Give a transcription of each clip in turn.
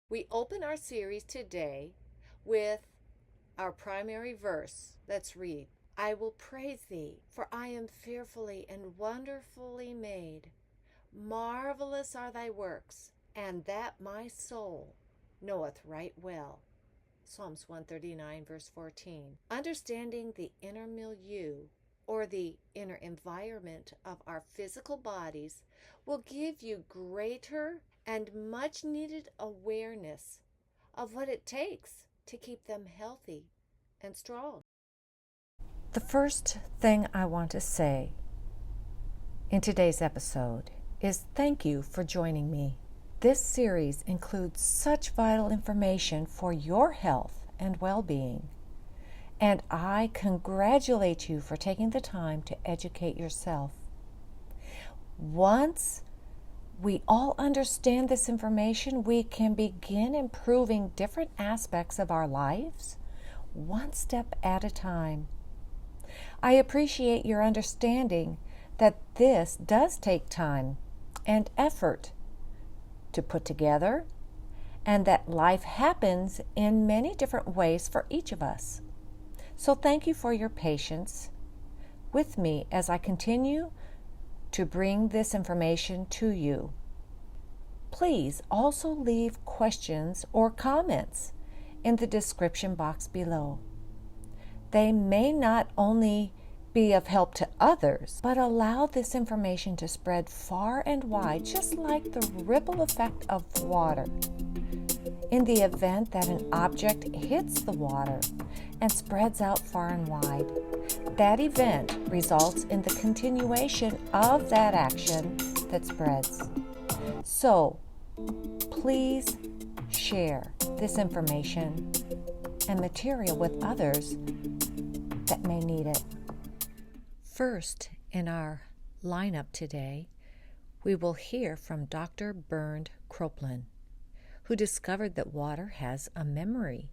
We open our series today with our primary verse. Let's read. I will praise thee, for I am fearfully and wonderfully made. Marvelous are thy works, and that my soul knoweth right well. Psalms 139, verse 14. Understanding the inner milieu, or the inner environment of our physical bodies, will give you greater and much needed awareness of what it takes to keep them healthy and strong. The first thing I want to say in today's episode is thank you for joining me. This series includes such vital information for your health and well-being, and I congratulate you for taking the time to educate yourself. Once we all understand this information, we can begin improving different aspects of our lives, one step at a time. I appreciate your understanding that this does take time and effort to put together, and that life happens in many different ways for each of us. So thank you for your patience with me as I continue to bring this information to you. Please also leave questions or comments in the description box below. They may not only be of help to others, but allow this information to spread far and wide, just like the ripple effect of water. In the event that an object hits the water and spreads out far and wide, that event results in the continuation of that action that spreads. So, please share this information and material with others that may need it. First, in our lineup today, we will hear from Dr. Bernd Kroeplin, who discovered that water has a memory.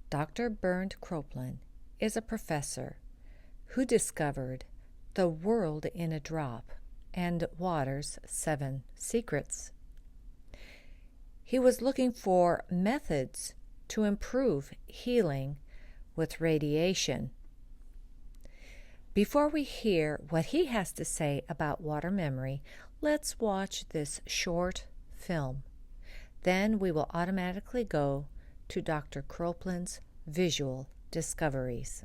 Dr. Bernd Kroeplin is a professor who discovered the world in a drop and water's 7 secrets. He was looking for methods to improve healing with radiation. Before we hear what he has to say about water memory, let's watch this short film. Then we will automatically go to Dr. Kroeplin's visual discoveries.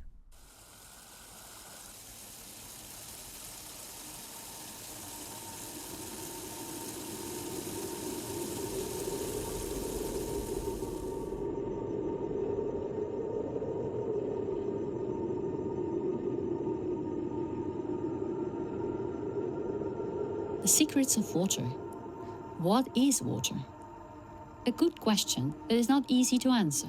The secrets of water. What is water? A good question that is not easy to answer.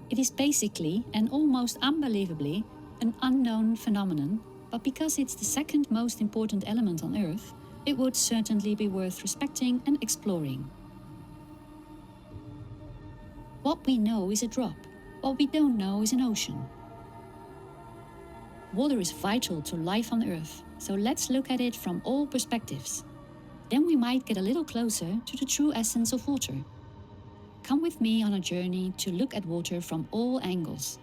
It is basically and almost unbelievably an unknown phenomenon, but because it's the second most important element on Earth, it would certainly be worth respecting and exploring. What we know is a drop. What we don't know is an ocean. Water is vital to life on Earth, so let's look at it from all perspectives. Then we might get a little closer to the true essence of water. Come with me on a journey to look at water from all angles.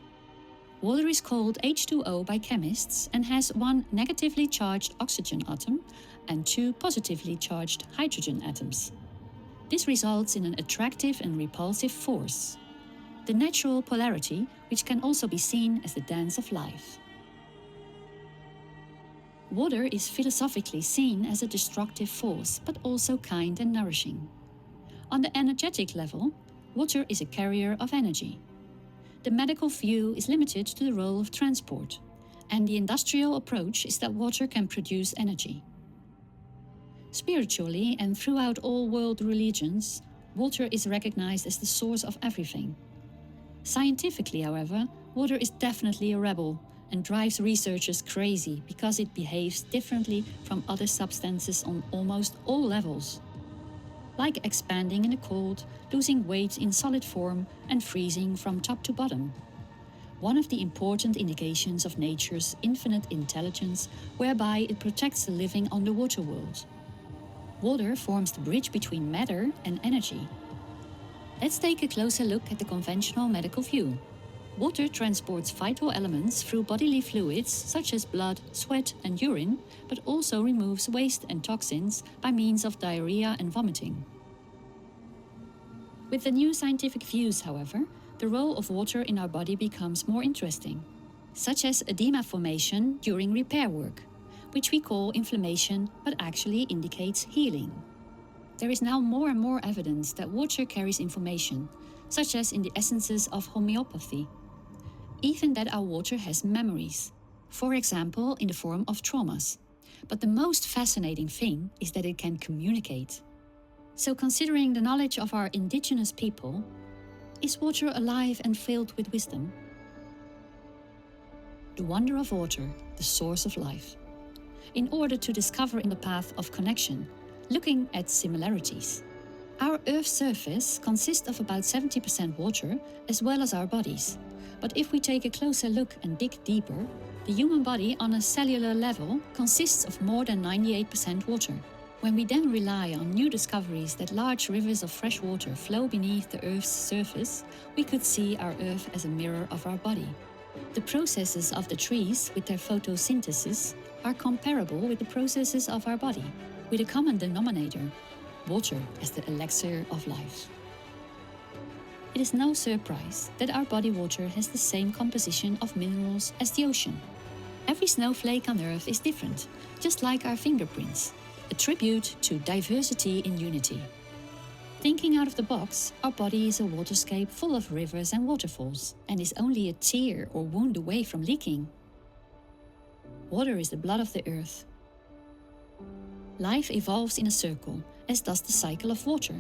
Water is called H2O by chemists and has 1 negatively charged oxygen atom and 2 positively charged hydrogen atoms. This results in an attractive and repulsive force, the natural polarity, which can also be seen as the dance of life. Water is philosophically seen as a destructive force, but also kind and nourishing. On the energetic level, water is a carrier of energy. The medical view is limited to the role of transport, and the industrial approach is that water can produce energy. Spiritually and throughout all world religions, water is recognized as the source of everything. Scientifically, however, water is definitely a rebel and drives researchers crazy because it behaves differently from other substances on almost all levels, like expanding in the cold, losing weight in solid form, and freezing from top to bottom. One of the important indications of nature's infinite intelligence, whereby it protects the living underwater world. Water forms the bridge between matter and energy. Let's take a closer look at the conventional medical view. Water transports vital elements through bodily fluids such as blood, sweat and urine, but also removes waste and toxins by means of diarrhea and vomiting. With the new scientific views, however, the role of water in our body becomes more interesting, such as edema formation during repair work, which we call inflammation but actually indicates healing. There is now more and more evidence that water carries information, such as in the essences of homeopathy. Even that our water has memories, for example in the form of traumas. But the most fascinating thing is that it can communicate. So considering the knowledge of our indigenous people, is water alive and filled with wisdom? The wonder of water, the source of life. In order to discover in the path of connection, looking at similarities. Our Earth's surface consists of about 70% water as well as our bodies. But if we take a closer look and dig deeper, the human body on a cellular level consists of more than 98% water. When we then rely on new discoveries that large rivers of fresh water flow beneath the Earth's surface, we could see our Earth as a mirror of our body. The processes of the trees with their photosynthesis are comparable with the processes of our body, with a common denominator, water as the elixir of life. It is no surprise that our body water has the same composition of minerals as the ocean. Every snowflake on Earth is different, just like our fingerprints, a tribute to diversity in unity. Thinking out of the box, our body is a waterscape full of rivers and waterfalls, and is only a tear or wound away from leaking. Water is the blood of the earth. Life evolves in a circle, as does the cycle of water.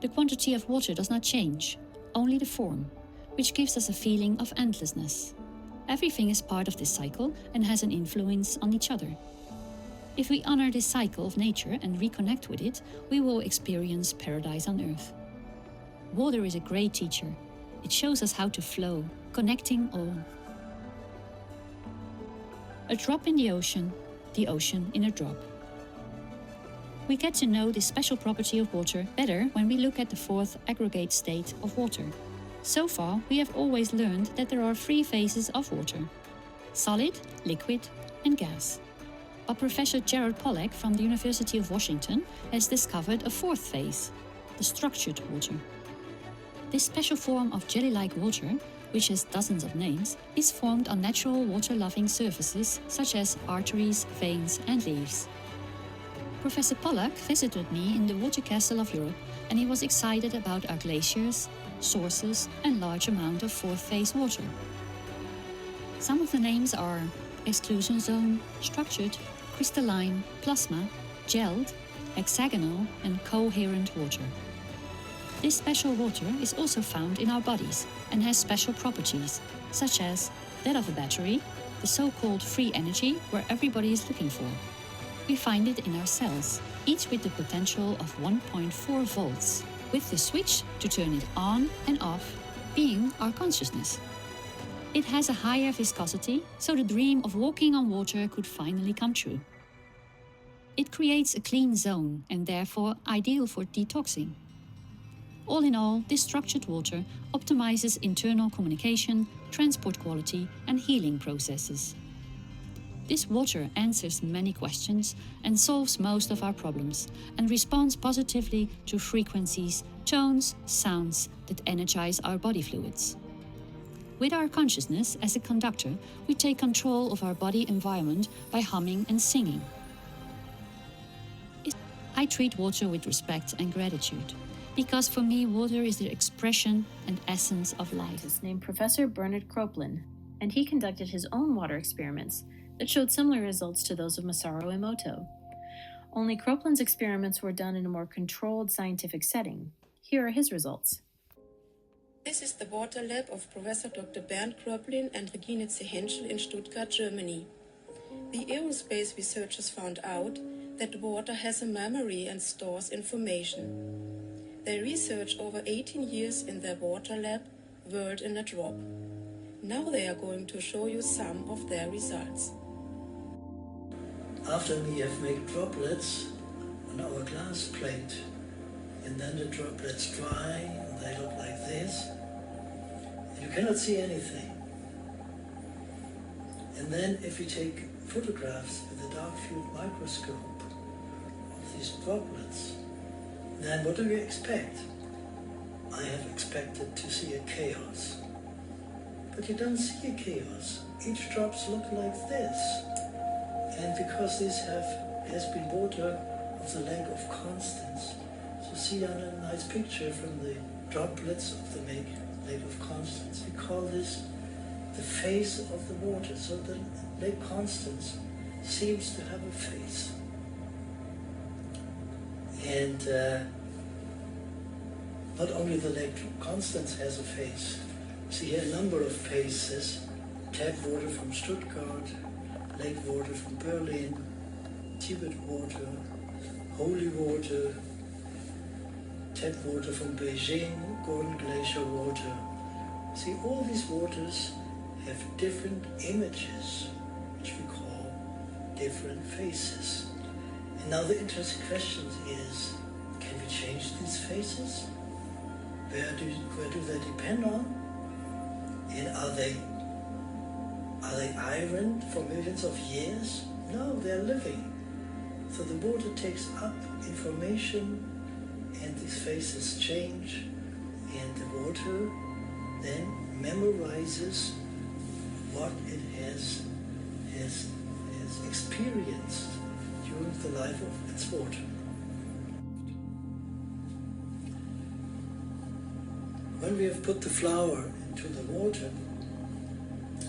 The quantity of water does not change, only the form, which gives us a feeling of endlessness. Everything is part of this cycle and has an influence on each other. If we honor this cycle of nature and reconnect with it, we will experience paradise on earth. Water is a great teacher. It shows us how to flow, connecting all. A drop in the ocean in a drop. We get to know this special property of water better when we look at the fourth aggregate state of water. So far, we have always learned that there are three phases of water: solid, liquid, and gas. But Professor Pollack from the University of Washington has discovered a fourth phase, the structured water. This special form of jelly-like water, which has dozens of names, is formed on natural water-loving surfaces such as arteries, veins, and leaves. Professor Pollack visited me in the Water Castle of Europe, and he was excited about our glaciers, sources, and large amount of fourth phase water. Some of the names are exclusion zone, structured, crystalline, plasma, gelled, hexagonal, and coherent water. This special water is also found in our bodies and has special properties, such as that of a battery, the so-called free energy where everybody is looking for. We find it in our cells, each with the potential of 1.4 volts, with the switch to turn it on and off being our consciousness. It has a higher viscosity, so the dream of walking on water could finally come true. It creates a clean zone and therefore ideal for detoxing. All in all, this structured water optimizes internal communication, transport quality, and healing processes. This water answers many questions and solves most of our problems, and responds positively to frequencies, tones, sounds that energize our body fluids. With our consciousness as a conductor, we take control of our body environment by humming and singing. I treat water with respect and gratitude, because for me water is the expression and essence of life. Is named Professor Bernard Kroeplin, and he conducted his own water experiments that showed similar results to those of Masaru Emoto. Only Kroeplin's experiments were done in a more controlled scientific setting. Here are his results. This is the water lab of Professor Dr. Bernd Kroeplin and Regine Henschel in Stuttgart, Germany. The aerospace researchers found out that water has a memory and stores information. They researched over 18 years in their water lab, World in a Drop. Now they are going to show you some of their results. After we have made droplets, on our glass plate, and then the droplets dry, and they look like this. And you cannot see anything. And then if you take photographs with a dark field microscope of these droplets, then what do you expect? I have expected to see a chaos. But you don't see a chaos. Each drops look like this. And because these has been water of the Lake of Constance, so see on a nice picture from the droplets of the Lake of Constance, we call this the face of the water. So the Lake Constance seems to have a face. And not only the Lake Constance has a face, see here a number of faces: tap water from Stuttgart, lake water from Berlin, Tibet water, holy water, tap water from Beijing, Gordon Glacier water. See, all these waters have different images, which we call different faces. And now the interesting question is, can we change these faces? Where do they depend on? And are they ironed for millions of years? No, they're living. So the water takes up information and these faces change, and the water then memorizes what it has experienced during the life of its water. When we have put the flower into the water,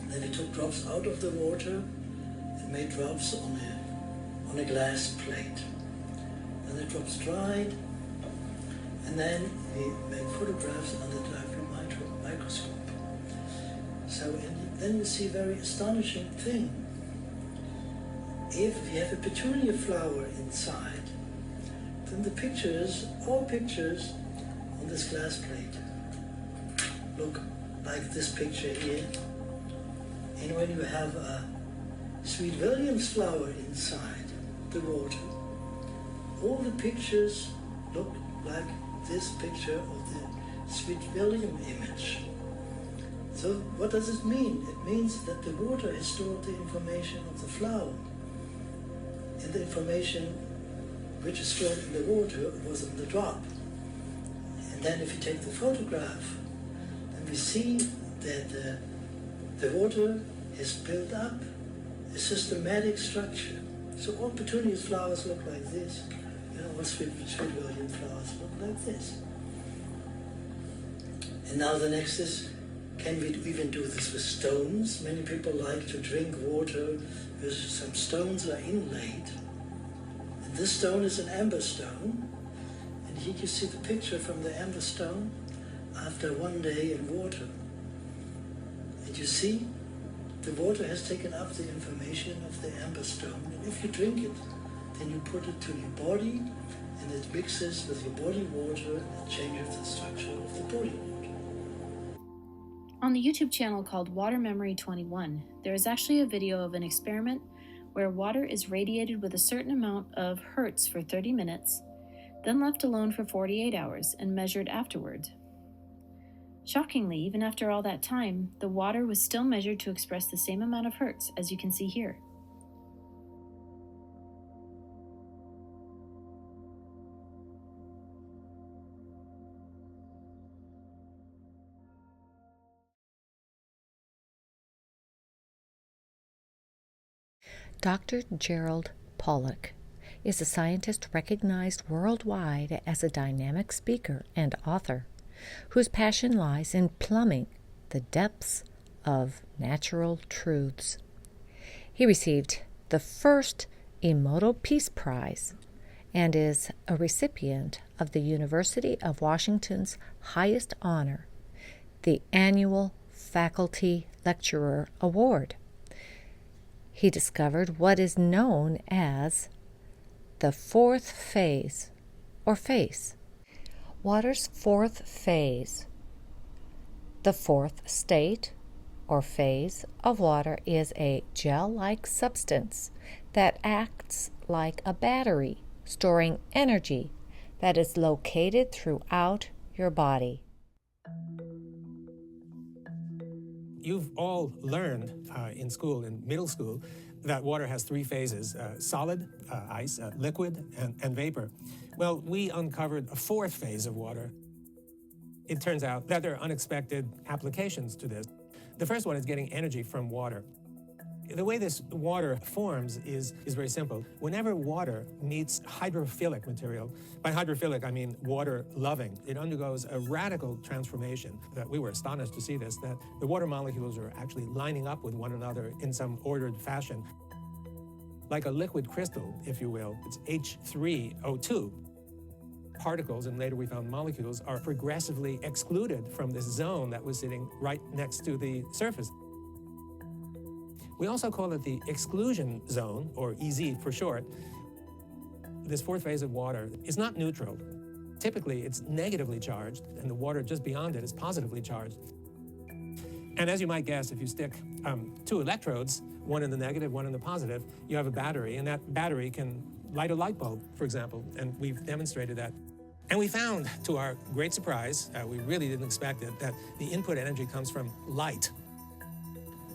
then we took drops out of the water and made drops on a glass plate. Then the drops dried, and then we made photographs under the diaphragm microscope. So then you see a very astonishing thing. If you have a petunia flower inside, then the pictures, all pictures on this glass plate, look like this picture here. And when you have a Sweet William's flower inside the water, all the pictures look like this picture of the Sweet William image. So what does it mean? It means that the water has stored the information of the flower. And the information which is stored in the water was in the drop. And then if you take the photograph, then we see that the water has built up a systematic structure. So all petunia flowers look like this, and all Sweet William flowers look like this. And now the next is, can we even do this with stones? Many people like to drink water with some stones are inlaid. And this stone is an amber stone. And here you see the picture from the amber stone after one day in water. And you see, the water has taken up the information of the amber stone. And if you drink it, then you put it to your body, and it mixes with your body water and changes the structure of the body water. On the YouTube channel called Water Memory 21, there is actually a video of an experiment where water is radiated with a certain amount of hertz for 30 minutes, then left alone for 48 hours and measured afterward. Shockingly, even after all that time, the water was still measured to express the same amount of hertz, as you can see here. Dr. Gerald Pollack is a scientist recognized worldwide as a dynamic speaker and author, whose passion lies in plumbing the depths of natural truths. He received the first Emoto Peace Prize and is a recipient of the University of Washington's highest honor, the annual Faculty Lecturer Award. He discovered what is known as the fourth phase, or phase. Water's fourth phase. The fourth state, or phase, of water is a gel-like substance that acts like a battery, storing energy that is located throughout your body. You've all learned in school, in middle school, that water has three phases: solid, ice, liquid, and vapor. Well, we uncovered a fourth phase of water. It turns out that there are unexpected applications to this. The first one is getting energy from water. The way this water forms is very simple. Whenever water meets hydrophilic material, by hydrophilic I mean water-loving, it undergoes a radical transformation. That we were astonished to see this, that the water molecules are actually lining up with one another in some ordered fashion. Like a liquid crystal, if you will, it's H3O2. Particles, and later we found molecules, are progressively excluded from this zone that was sitting right next to the surface. We also call it the exclusion zone, or EZ for short. This fourth phase of water is not neutral. Typically, it's negatively charged, and the water just beyond it is positively charged. And as you might guess, if you stick two electrodes, one in the negative, one in the positive, you have a battery, and that battery can light a light bulb, for example, and we've demonstrated that. And we found, to our great surprise, we really didn't expect it, that the input energy comes from light.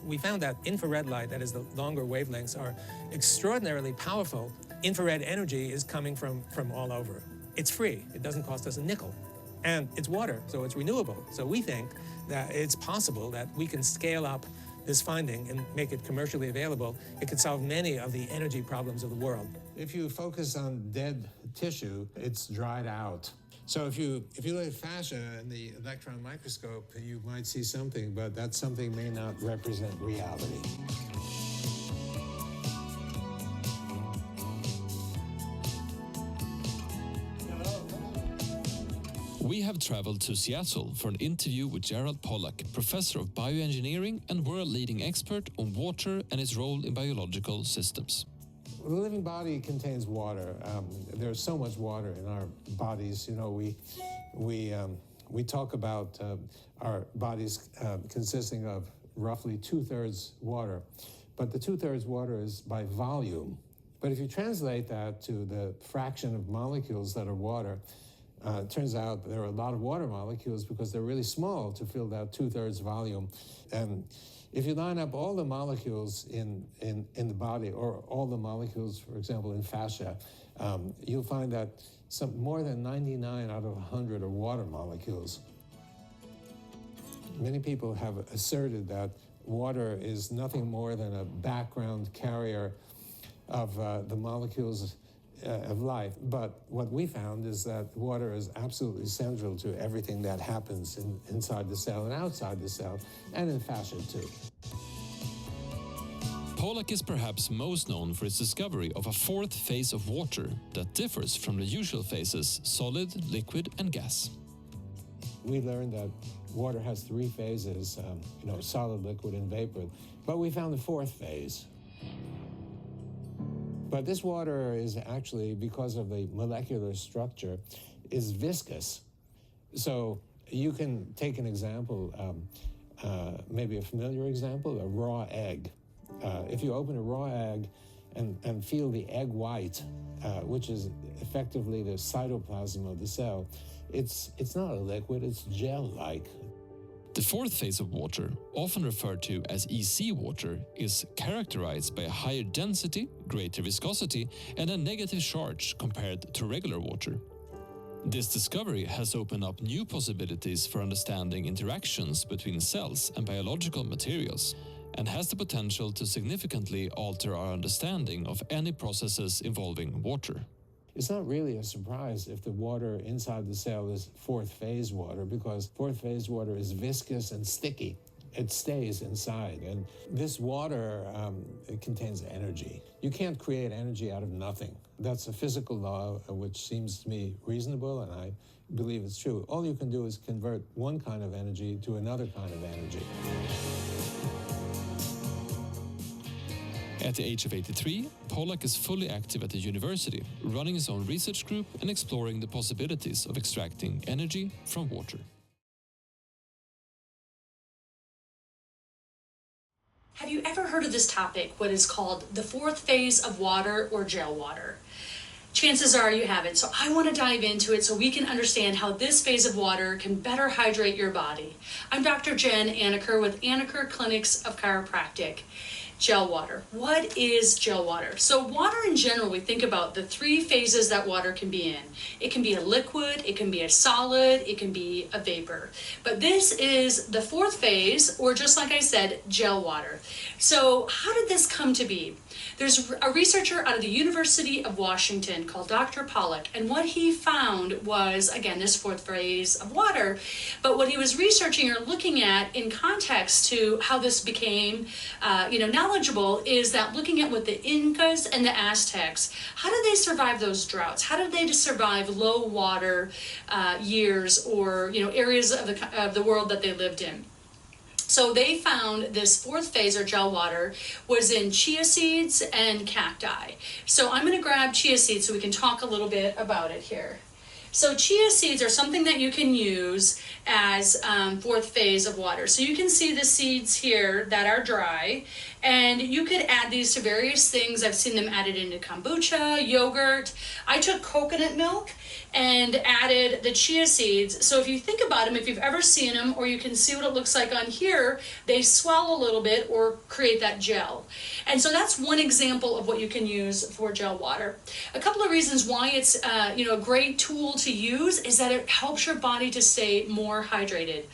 We found that infrared light, that is the longer wavelengths, are extraordinarily powerful. Infrared energy is coming from all over. It's free, it doesn't cost us a nickel. And it's water, so it's renewable. So we think that it's possible that we can scale up this finding and make it commercially available. It could solve many of the energy problems of the world. If you focus on dead tissue, it's dried out. So if you look at fascia in the electron microscope, you might see something, but that something may not represent reality. We have traveled to Seattle for an interview with Gerald Pollack, professor of bioengineering and world-leading expert on water and its role in biological systems. The living body contains water. There's so much water in our bodies. You know, we talk about our bodies consisting of roughly 2/3 water, but the 2/3 water is by volume. But if you translate that to the fraction of molecules that are water, it turns out there are a lot of water molecules because they're really small to fill that 2/3 volume. And if you line up all the molecules in the body, or all the molecules, for example, in fascia, you'll find that more than 99 out of 100 are water molecules. Many people have asserted that water is nothing more than a background carrier of the molecules of life. But what we found is that water is absolutely central to everything that happens inside the cell and outside the cell, and in fascia too. Pollack is perhaps most known for his discovery of a fourth phase of water that differs from the usual phases: solid, liquid, and gas. We learned that water has three phases, solid, liquid, and vapor, but we found the fourth phase. But this water is actually, because of the molecular structure, is viscous. So you can take an example, maybe a familiar example, a raw egg. If you open a raw egg and feel the egg white, which is effectively the cytoplasm of the cell, it's not a liquid, it's gel-like. The fourth phase of water, often referred to as EC water, is characterized by a higher density, greater viscosity, and a negative charge compared to regular water. This discovery has opened up new possibilities for understanding interactions between cells and biological materials, and has the potential to significantly alter our understanding of any processes involving water. It's not really a surprise if the water inside the cell is fourth phase water, because fourth phase water is viscous and sticky. It stays inside. And this water, it contains energy. You can't create energy out of nothing. That's a physical law which seems to me reasonable, and I believe it's true. All you can do is convert one kind of energy to another kind of energy. At the age of 83, Pollack is fully active at the university, running his own research group and exploring the possibilities of extracting energy from water. Have you ever heard of this topic, what is called the fourth phase of water or gel water? chances are you haven't. So I want to dive into it so we can understand how this phase of water can better hydrate your body. I'm Dr. Jenn Anacker with Anacker Clinics of Chiropractic. Gel water. What is gel water? So water in general, we think about the three phases that water can be in. It can be a liquid, it can be a solid, it can be a vapor. But this is the fourth phase, or just like I said, gel water. So how did this come to be? There's a researcher out of the University of Washington called Dr. Pollack, and what he found was, again, this fourth phase of water, but what he was researching or looking at in context to how this became, knowledgeable is that looking at what the Incas and the Aztecs, how did they survive those droughts? How did they survive low water years or, areas of the world that they lived in? So they found this fourth phase, or gel water, was in chia seeds and cacti. So I'm going to grab chia seeds so we can talk a little bit about it here. So chia seeds are something that you can use as fourth phase of water. So you can see the seeds here that are dry, and you could add these to various things. I've seen them added into kombucha, yogurt. I took coconut milk and added the chia seeds. So if you think about them, if you've ever seen them, or you can see what it looks like on here, they swell a little bit or create that gel. And so that's one example of what you can use for gel water. A couple of reasons why it's a great tool to use is that it helps your body to stay more hydrated.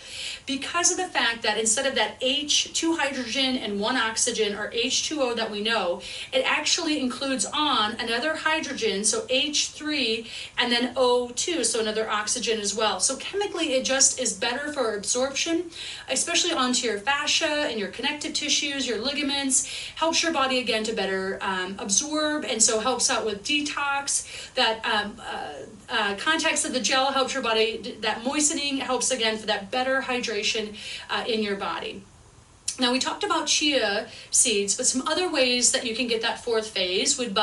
Because of the fact that instead of that H2 hydrogen and 1 oxygen, or H2O that we know, it actually includes on another hydrogen, so H3, and then O2, so another oxygen as well. So chemically it just is better for absorption, especially onto your fascia and your connective tissues, your ligaments, helps your body again to better absorb, and so helps out with detox. That context of the gel helps your body, that moistening helps again for that better hydration in your body. Now we talked about chia seeds, but some other ways that you can get that fourth phase would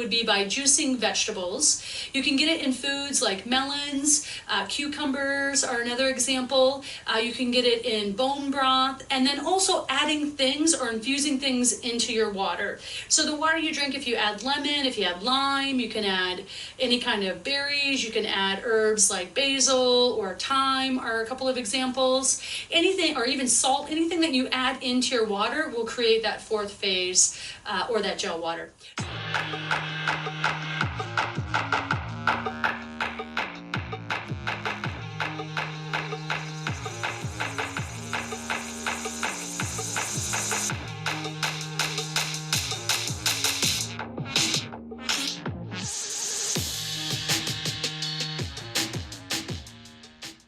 be by juicing vegetables. You can get it in foods like melons, cucumbers are another example. You can get it in bone broth, and then also adding things or infusing things into your water. So the water you drink, if you add lemon, if you add lime, you can add any kind of berries, you can add herbs like basil or thyme are a couple of examples. Anything, or even salt, anything that you add into your water will create that fourth phase or that gel water.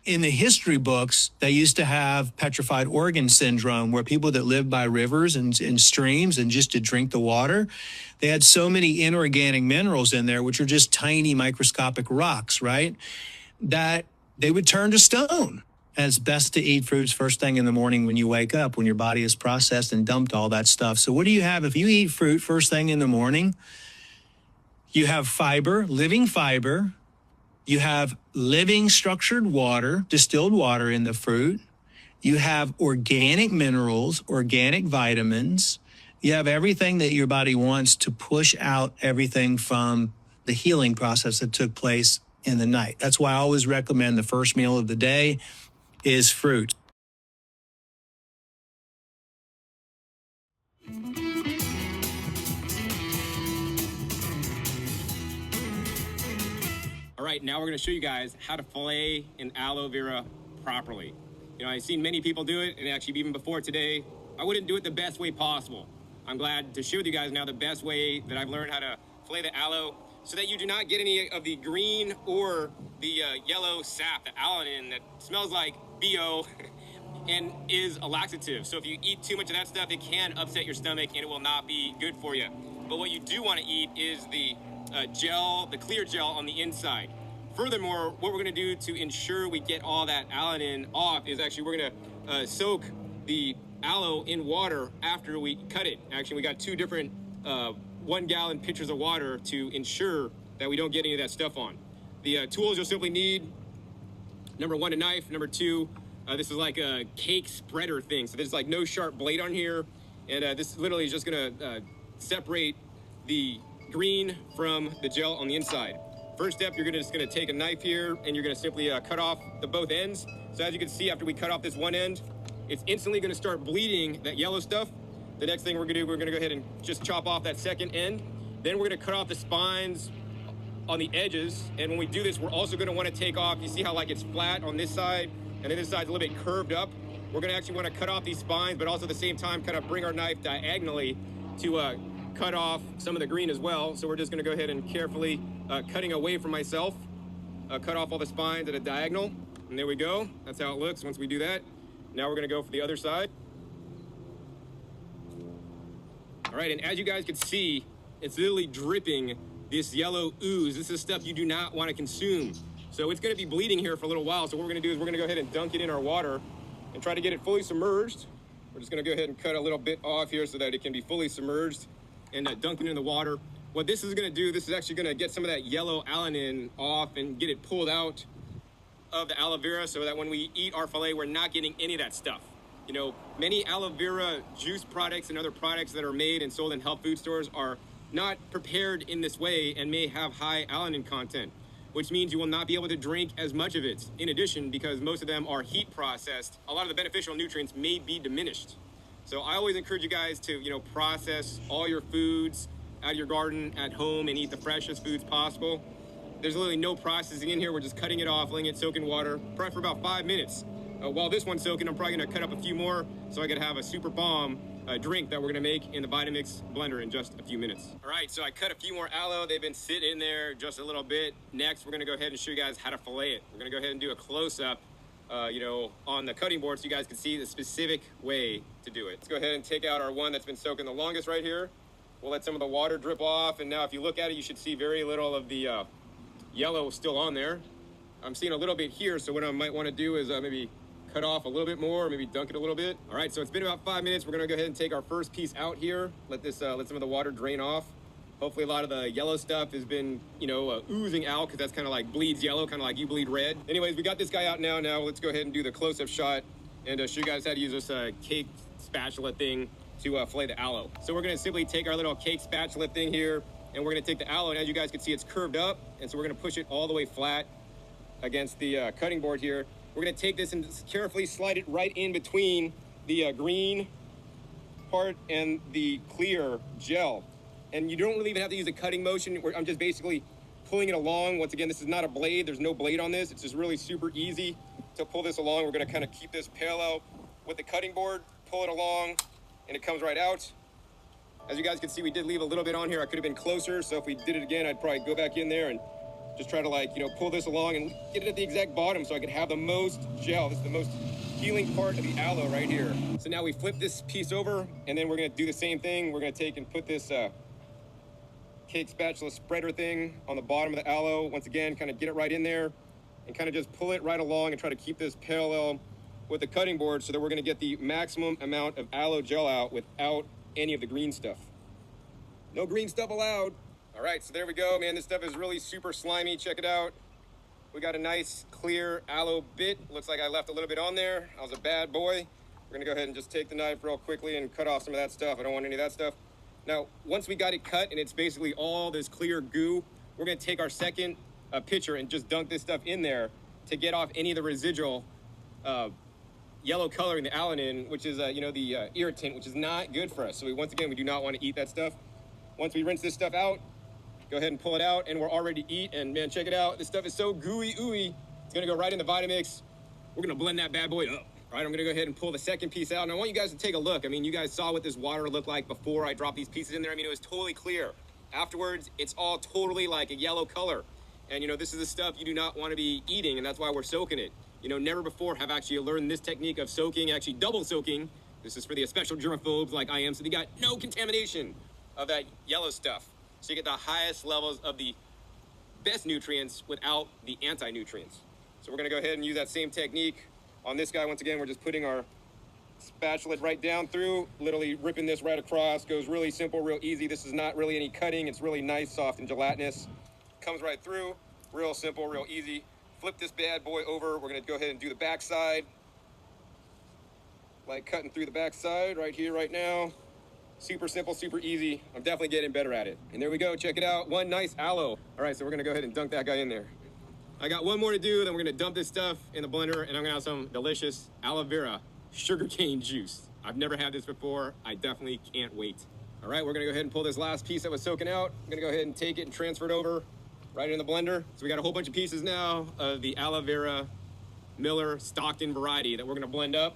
In the history books, they used to have petrified organ syndrome, where people that lived by rivers and streams and just to drink the water, they had so many inorganic minerals in there, which are just tiny microscopic rocks, right? That they would turn to stone. And it's best to eat fruits first thing in the morning when you wake up, when your body has processed and dumped all that stuff. So what do you have if you eat fruit first thing in the morning? You have fiber, living fiber. You have living structured water, distilled water in the fruit. You have organic minerals, organic vitamins. You have everything that your body wants to push out everything from the healing process that took place in the night. That's why I always recommend the first meal of the day is fruit. All right, now we're going to show you guys how to fillet an aloe vera properly. I've seen many people do it, and actually even before today, I wouldn't do it the best way possible. I'm glad to share with you guys now the best way that I've learned how to fillet the aloe so that you do not get any of the green or the yellow sap, the alanine that smells like BO and is a laxative. So if you eat too much of that stuff, it can upset your stomach and it will not be good for you. But what you do want to eat is the gel, the clear gel on the inside. Furthermore, what we're going to do to ensure we get all that alanine off is actually we're going to soak the aloe in water after we cut it. Actually, we got 2 different 1-gallon pitchers of water to ensure that we don't get any of that stuff on. The tools you'll simply need, number 1, a knife. Number 2, this is like a cake spreader thing. So there's like no sharp blade on here. And this literally is just going to separate the green from the gel on the inside. First step, you're just gonna take a knife here and you're gonna simply cut off the both ends. So as you can see, after we cut off this one end, it's instantly gonna start bleeding that yellow stuff. The next thing we're gonna do, we're gonna go ahead and just chop off that second end. Then we're gonna cut off the spines on the edges. And when we do this, we're also gonna wanna take off, you see how like it's flat on this side and then this side's a little bit curved up. We're gonna actually wanna cut off these spines, but also at the same time, kind of bring our knife diagonally to cut off some of the green as well. So we're just gonna go ahead and carefully cutting away from myself, cut off all the spines at a diagonal. And there we go, that's how it looks once we do that. Now we're gonna go for the other side. All right, and as you guys can see, it's literally dripping this yellow ooze. This is stuff you do not want to consume. So it's going to be bleeding here for a little while. So what we're going to do is we're going to go ahead and dunk it in our water and try to get it fully submerged. We're just going to go ahead and cut a little bit off here so that it can be fully submerged and dunk it in the water. What this is going to do, this is actually going to get some of that yellow alanine off and get it pulled out of the aloe vera so that when we eat our filet, we're not getting any of that stuff. You know, many aloe vera juice products and other products that are made and sold in health food stores are not prepared in this way and may have high alanine content, which means you will not be able to drink as much of it. In addition, because most of them are heat processed, a lot of the beneficial nutrients may be diminished. So I always encourage you guys to, you know, process all your foods out of your garden at home and eat the freshest foods possible. There's literally no processing in here. We're just cutting it off, letting it soak in water, probably for about 5 minutes. While this one's soaking, I'm probably gonna cut up a few more so I could have a super bomb drink that we're gonna make in the Vitamix blender in just a few minutes. All right, so I cut a few more aloe. They've been sitting in there just a little bit. Next, we're gonna go ahead and show you guys how to fillet it. We're gonna go ahead and do a close-up, you know, on the cutting board so you guys can see the specific way to do it. Let's go ahead and take out our one that's been soaking the longest right here. We'll let some of the water drip off, and now if you look at it, you should see very little of the yellow still on there. I'm seeing a little bit here, so what I might wanna do is maybe cut off a little bit more, maybe dunk it a little bit. All right, so it's been about 5 minutes. We're gonna go ahead and take our first piece out here. Let some of the water drain off. Hopefully a lot of the yellow stuff has been, you know, oozing out because that's kind of like bleeds yellow, kind of like you bleed red. Anyways, we got this guy out now. Now let's go ahead and do the close-up shot and show you guys how to use this cake spatula thing to fillet the aloe. So we're gonna simply take our little cake spatula thing here and we're gonna take the aloe, and as you guys can see, it's curved up. And so we're gonna push it all the way flat against the cutting board here. We're gonna take this and carefully slide it right in between the green part and the clear gel. And you don't really even have to use a cutting motion. I'm just basically pulling it along. Once again, this is not a blade. There's no blade on this. It's just really super easy to pull this along. We're gonna kind of keep this parallel with the cutting board, pull it along, and it comes right out. As you guys can see, we did leave a little bit on here. I could have been closer, so if we did it again, I'd probably go back in there and just try to, like, you know, pull this along and get it at the exact bottom so I could have the most gel. This is the most healing part of the aloe right here. So now we flip this piece over, and then we're gonna do the same thing. We're gonna take and put this cake spatula spreader thing on the bottom of the aloe. Once again, kind of get it right in there and kind of just pull it right along and try to keep this parallel with the cutting board so that we're gonna get the maximum amount of aloe gel out without any of the green stuff. No green stuff allowed. All right, so there we go, man. This stuff is really super slimy. Check it out. We got a nice clear aloe bit. Looks like I left a little bit on there. I was a bad boy. We're gonna go ahead and just take the knife real quickly and cut off some of that stuff. I don't want any of that stuff. Now, once we got it cut and it's basically all this clear goo, we're gonna take our second pitcher and just dunk this stuff in there to get off any of the residual yellow coloring, the alanine, which is, you know, the irritant, which is not good for us. So once again, we do not want to eat that stuff. Once we rinse this stuff out, go ahead and pull it out, and we're all ready to eat. And man, check it out. This stuff is so gooey, ooey. It's gonna go right in the Vitamix. We're gonna blend that bad boy up. All right, I'm gonna go ahead and pull the second piece out. And I want you guys to take a look. I mean, you guys saw what this water looked like before I dropped these pieces in there. I mean, it was totally clear. Afterwards, it's all totally like a yellow color. And you know, this is the stuff you do not want to be eating, and that's why we're soaking it. You know, never before have actually learned this technique of soaking, actually double soaking. This is for the special germaphobes like I am, so they got no contamination of that yellow stuff. So you get the highest levels of the best nutrients without the anti-nutrients. So we're gonna go ahead and use that same technique on this guy. Once again, we're just putting our spatula right down through, literally ripping this right across. Goes really simple, real easy. This is not really any cutting. It's really nice, soft, and gelatinous. Comes right through, real simple, real easy. Flip this bad boy over. We're gonna go ahead and do the back side. Like cutting through the back side right here, right now. Super simple, super easy. I'm definitely getting better at it. And there we go, check it out, one nice aloe. All right, so we're gonna go ahead and dunk that guy in there. I got one more to do, then we're gonna dump this stuff in the blender, and I'm gonna have some delicious aloe vera sugarcane juice. I've never had this before. I definitely can't wait. All right, we're gonna go ahead and pull this last piece that was soaking out. I'm gonna go ahead and take it and transfer it over right in the blender. So we got a whole bunch of pieces now of the aloe vera Miller Stockton variety that we're gonna blend up.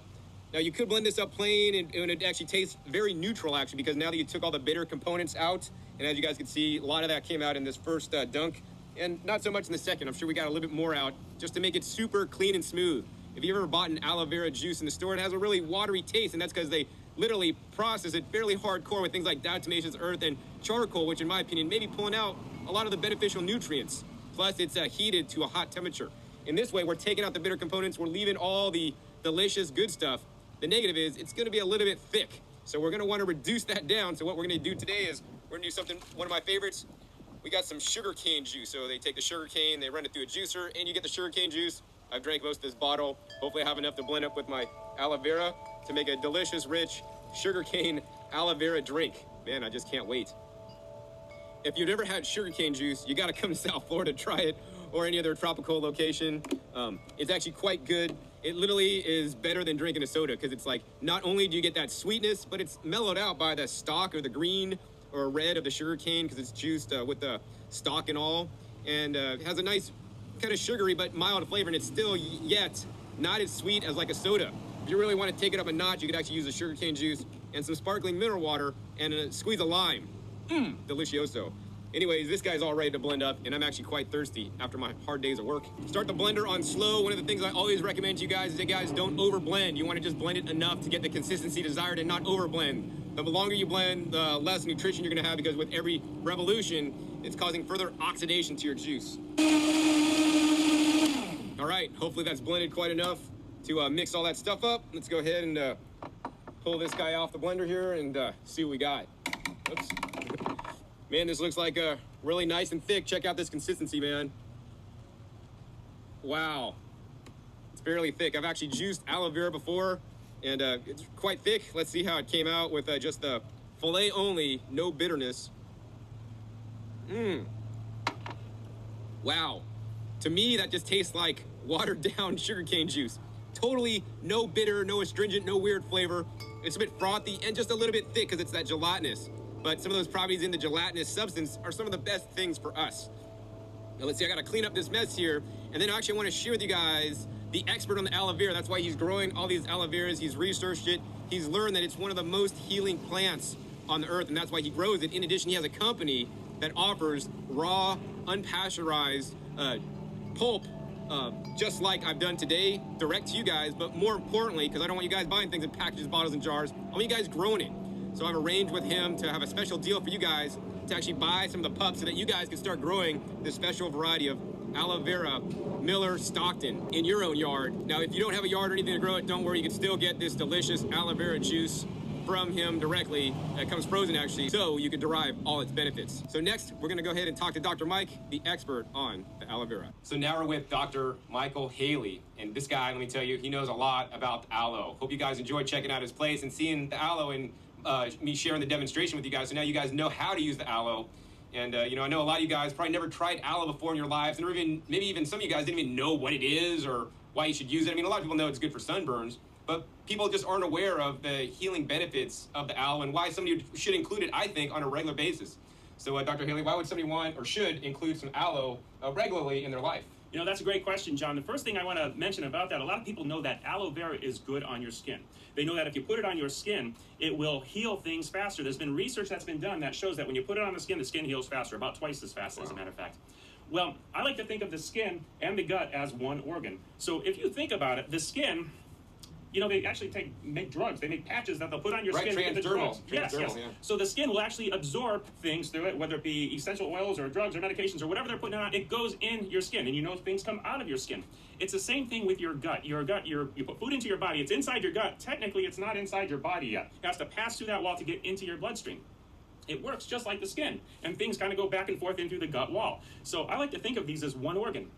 Now you could blend this up plain and it actually tastes very neutral actually, because now that you took all the bitter components out, and as you guys can see, a lot of that came out in this first dunk, and not so much in the second. I'm sure we got a little bit more out just to make it super clean and smooth. If you ever bought an aloe vera juice in the store, it has a really watery taste, and that's because they literally process it fairly hardcore with things like diatomaceous earth and charcoal, which in my opinion may be pulling out a lot of the beneficial nutrients. Plus it's heated to a hot temperature. In this way, we're taking out the bitter components, we're leaving all the delicious good stuff. The negative is it's gonna be a little bit thick. So we're gonna wanna reduce that down. So what we're gonna do today is we're gonna do something, one of my favorites. We got some sugarcane juice. So they take the sugarcane, they run it through a juicer, and you get the sugarcane juice. I've drank most of this bottle. Hopefully I have enough to blend up with my aloe vera to make a delicious, rich sugarcane aloe vera drink. Man, I just can't wait. If you've never had sugarcane juice, you gotta come to South Florida, try it, or any other tropical location. It's actually quite good. It literally is better than drinking a soda, because it's like, not only do you get that sweetness, but it's mellowed out by the stalk or the green or red of the sugarcane, because it's juiced with the stalk and all. And it has a nice kind of sugary but mild flavor, and it's still yet not as sweet as like a soda. If you really want to take it up a notch, you could actually use a sugarcane juice and some sparkling mineral water and a squeeze of lime. Delicioso. Anyways, this guy's all ready to blend up, and I'm actually quite thirsty after my hard days of work. Start the blender on slow. One of the things I always recommend to you guys is that guys don't over blend. You want to just blend it enough to get the consistency desired and not over blend. The longer you blend, the less nutrition you're gonna have, because with every revolution, it's causing further oxidation to your juice. All right, hopefully that's blended quite enough to mix all that stuff up. Let's go ahead and pull this guy off the blender here and see what we got. Oops. Man, this looks like really nice and thick. Check out this consistency, man. Wow. It's fairly thick. I've actually juiced aloe vera before, and it's quite thick. Let's see how it came out with just the fillet only, no bitterness. Wow. To me, that just tastes like watered down sugarcane juice. Totally no bitter, no astringent, no weird flavor. It's a bit frothy and just a little bit thick because it's that gelatinous. But some of those properties in the gelatinous substance are some of the best things for us. Now let's see, I gotta clean up this mess here. And then actually I wanna share with you guys the expert on the aloe vera. That's why he's growing all these aloe veras. He's researched it. He's learned that it's one of the most healing plants on the earth, and that's why he grows it. In addition, he has a company that offers raw, unpasteurized pulp, just like I've done today, direct to you guys. But more importantly, because I don't want you guys buying things in packages, bottles, and jars, I want you guys growing it. So I've arranged with him to have a special deal for you guys to actually buy some of the pups so that you guys can start growing this special variety of aloe vera Miller Stockton in your own yard. Now, if you don't have a yard or anything to grow it, don't worry, you can still get this delicious aloe vera juice from him directly. That comes frozen actually, so you can derive all its benefits. So next, we're gonna go ahead and talk to Dr. Mike, the expert on the aloe vera. So now we're with Dr. Michael Haley, and this guy, let me tell you, he knows a lot about aloe. Hope you guys enjoyed checking out his place and seeing the aloe and me sharing the demonstration with you guys. So now you guys know how to use the aloe. And you know, I know a lot of you guys probably never tried aloe before in your lives, and maybe even some of you guys didn't even know what it is or why you should use it. I mean, a lot of people know it's good for sunburns, but people just aren't aware of the healing benefits of the aloe and why somebody should include it, I think, on a regular basis. So Dr. Haley, why would somebody want or should include some aloe regularly in their life? You know, that's a great question, John. The first thing I want to mention about that, a lot of people know that aloe vera is good on your skin. They know that if you put it on your skin, it will heal things faster. There's been research that's been done that shows that when you put it on the skin heals faster, about twice as fast, as a matter of fact. Well, I like to think of the skin and the gut as one organ. So if you think about it, the skin, you know, they actually make drugs. They make patches that they'll put on your skin. Right, transdermal. Yes. Yeah. So the skin will actually absorb things through it, whether it be essential oils or drugs or medications or whatever they're putting on. It goes in your skin, and you know things come out of your skin. It's the same thing with your gut. Your gut, you put food into your body. It's inside your gut. Technically, it's not inside your body yet. It has to pass through that wall to get into your bloodstream. It works just like the skin, and things kind of go back and forth in through the gut wall. So I like to think of these as one organ.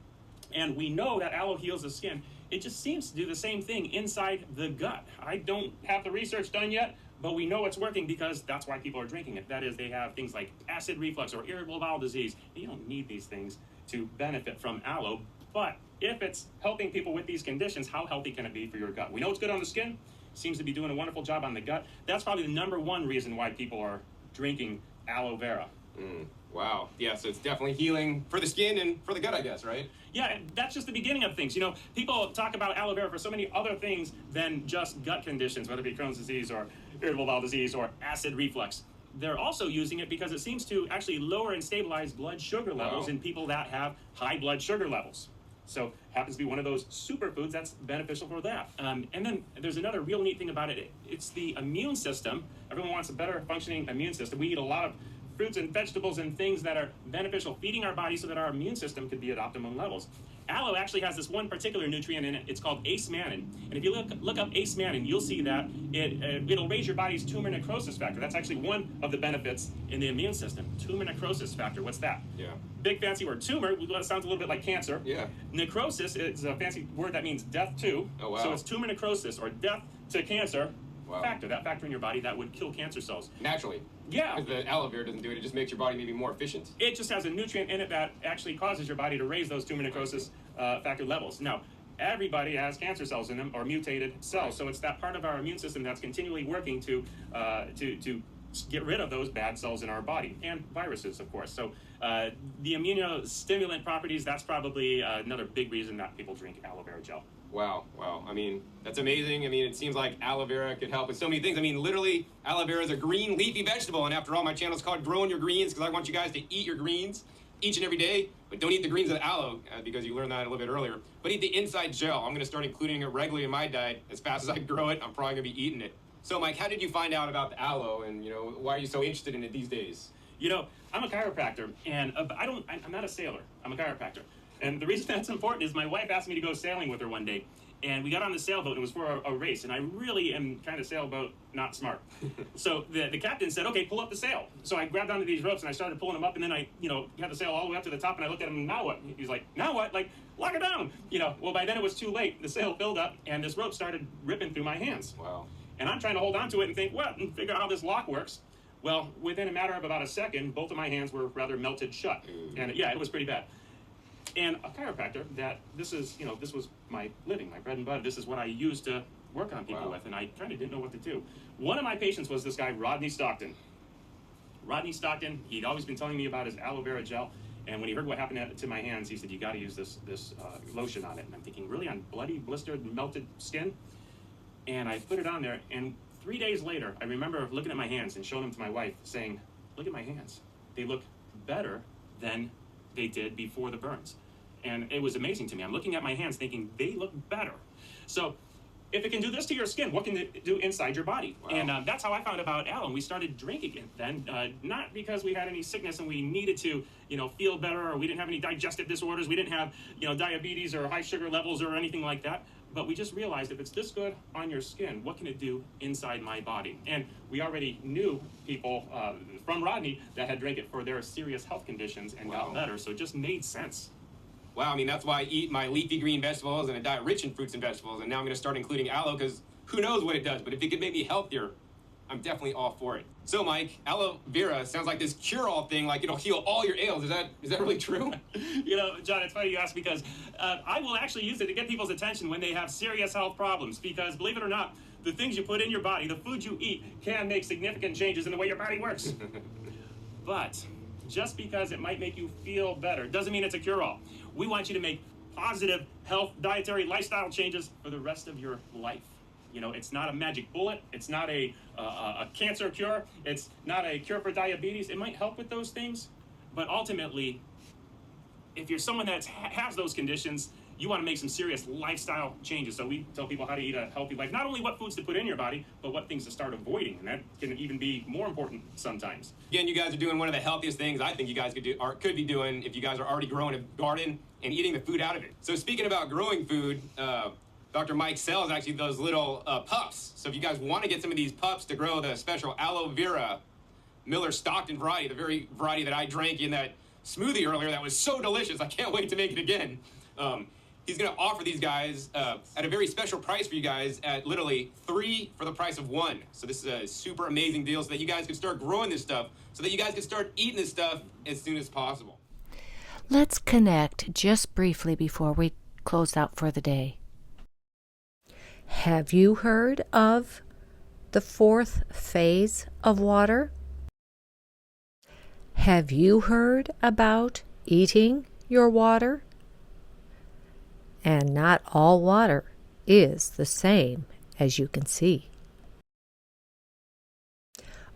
And we know that aloe heals the skin. It just seems to do the same thing inside the gut. I don't have the research done yet, but we know it's working because that's why people are drinking it. That is, they have things like acid reflux or irritable bowel disease. You don't need these things to benefit from aloe, but if it's helping people with these conditions, how healthy can it be for your gut? We know it's good on the skin. Seems to be doing a wonderful job on the gut. That's probably the number one reason why people are drinking aloe vera. Wow. Yeah, so it's definitely healing for the skin and for the gut, I guess, right? Yeah, that's just the beginning of things. You know, people talk about aloe vera for so many other things than just gut conditions, whether it be Crohn's disease or irritable bowel disease or acid reflux. They're also using it because it seems to actually lower and stabilize blood sugar levels in people that have high blood sugar levels. So happens to be one of those superfoods that's beneficial for that. And then there's another real neat thing about it. It's the immune system. Everyone wants a better functioning immune system. We eat a lot of fruits and vegetables and things that are beneficial, feeding our body so that our immune system could be at optimum levels. Aloe actually has this one particular nutrient in it. It's called ace-mannan. And if you look up ace-mannan, you'll see that it'll raise your body's tumor necrosis factor. That's actually one of the benefits in the immune system. Tumor necrosis factor, what's that? Yeah. Big fancy word. Tumor, it sounds a little bit like cancer. Yeah. Necrosis is a fancy word that means death to. Oh, wow. So it's tumor necrosis or death to cancer factor. That factor in your body that would kill cancer cells. Naturally. Yeah. Because the aloe vera doesn't do it. It just makes your body maybe more efficient. It just has a nutrient in it that actually causes your body to raise those tumor necrosis factor levels. Now, everybody has cancer cells in them or mutated cells. So it's that part of our immune system that's continually working to get rid of those bad cells in our body, and viruses, of course. So the immunostimulant properties, that's probably another big reason that people drink aloe vera gel. Wow. I mean, that's amazing. I mean, it seems like aloe vera could help with so many things. I mean, literally, aloe vera is a green leafy vegetable, and after all, my channel is called Growing Your Greens because I want you guys to eat your greens each and every day, but don't eat the greens of the aloe because you learned that a little bit earlier. But eat the inside gel. I'm going to start including it regularly in my diet. As fast as I grow it, I'm probably going to be eating it. So, Mike, how did you find out about the aloe, and why are you so interested in it these days? I'm a chiropractor, and I'm not a sailor. I'm a chiropractor. And the reason that's important is my wife asked me to go sailing with her one day. And we got on the sailboat, and it was for a race, and I really am kind of sailboat not smart. So the captain said, okay, pull up the sail. So I grabbed onto these ropes, and I started pulling them up, and then I, had the sail all the way up to the top, and I looked at him, now what? He's like, now what? Like, lock it down. Well, by then it was too late. The sail filled up, and this rope started ripping through my hands. Wow. And I'm trying to hold on to it and think, and figure out how this lock works. Well, within a matter of about a second, both of my hands were rather melted shut. And yeah, it was pretty bad. And a chiropractor, this was my living, my bread and butter. This is what I used to work on people with, and I kind of didn't know what to do. One of my patients was this guy, Rodney Stockton. Rodney Stockton, he'd always been telling me about his aloe vera gel, and when he heard what happened to my hands, he said, you got to use this lotion on it. And I'm thinking, really, on bloody, blistered, melted skin? And I put it on there, and 3 days later, I remember looking at my hands and showing them to my wife, saying, look at my hands. They look better than they did before the burns. And it was amazing to me. I'm looking at my hands thinking, they look better. So if it can do this to your skin, what can it do inside your body? Wow. And that's how I found about aloe. And we started drinking it then, not because we had any sickness and we needed to, feel better, or we didn't have any digestive disorders. We didn't have, diabetes or high sugar levels or anything like that. But we just realized if it's this good on your skin, what can it do inside my body? And we already knew people from Rodney that had drank it for their serious health conditions and got better. So it just made sense. Wow, I mean, that's why I eat my leafy green vegetables and a diet rich in fruits and vegetables. And now I'm going to start including aloe because who knows what it does. But if it could make me healthier, I'm definitely all for it. So, Mike, aloe vera sounds like this cure-all thing, like it'll heal all your ails. Is that really true? John, it's funny you ask because I will actually use it to get people's attention when they have serious health problems. Because, believe it or not, the things you put in your body, the food you eat, can make significant changes in the way your body works. But just because it might make you feel better doesn't mean it's a cure-all. We want you to make positive health, dietary, lifestyle changes for the rest of your life. It's not a magic bullet. It's not a cancer cure. It's not a cure for diabetes. It might help with those things, but ultimately, if you're someone that has those conditions, you want to make some serious lifestyle changes. So we tell people how to eat a healthy life. Not only what foods to put in your body, but what things to start avoiding. And that can even be more important sometimes. Again, you guys are doing one of the healthiest things I think you guys could be doing if you guys are already growing a garden and eating the food out of it. So speaking about growing food, Dr. Mike sells actually those little pups. So if you guys want to get some of these pups to grow the special aloe vera Miller Stockton variety, the very variety that I drank in that smoothie earlier that was so delicious, I can't wait to make it again. He's going to offer these guys at a very special price for you guys at literally 3 for the price of 1. So this is a super amazing deal so that you guys can start growing this stuff, so that you guys can start eating this stuff as soon as possible. Let's connect just briefly before we close out for the day. Have you heard of the 4th phase of water? Have you heard about eating your water? And not all water is the same, as you can see.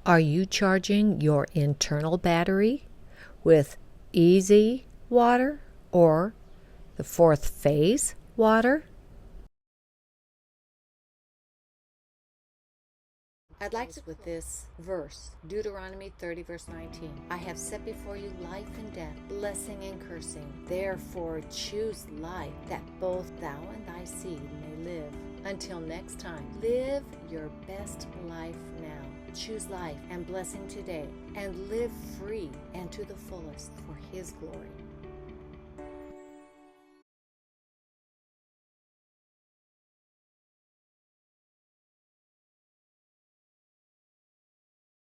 Are you charging your internal battery with easy water or the 4th phase water? I'd like to with this verse, Deuteronomy 30, verse 19. I have set before you life and death, blessing and cursing. Therefore choose life, that both thou and thy seed may live. Until next time, live your best life now. Choose life and blessing today, and live free and to the fullest for His glory.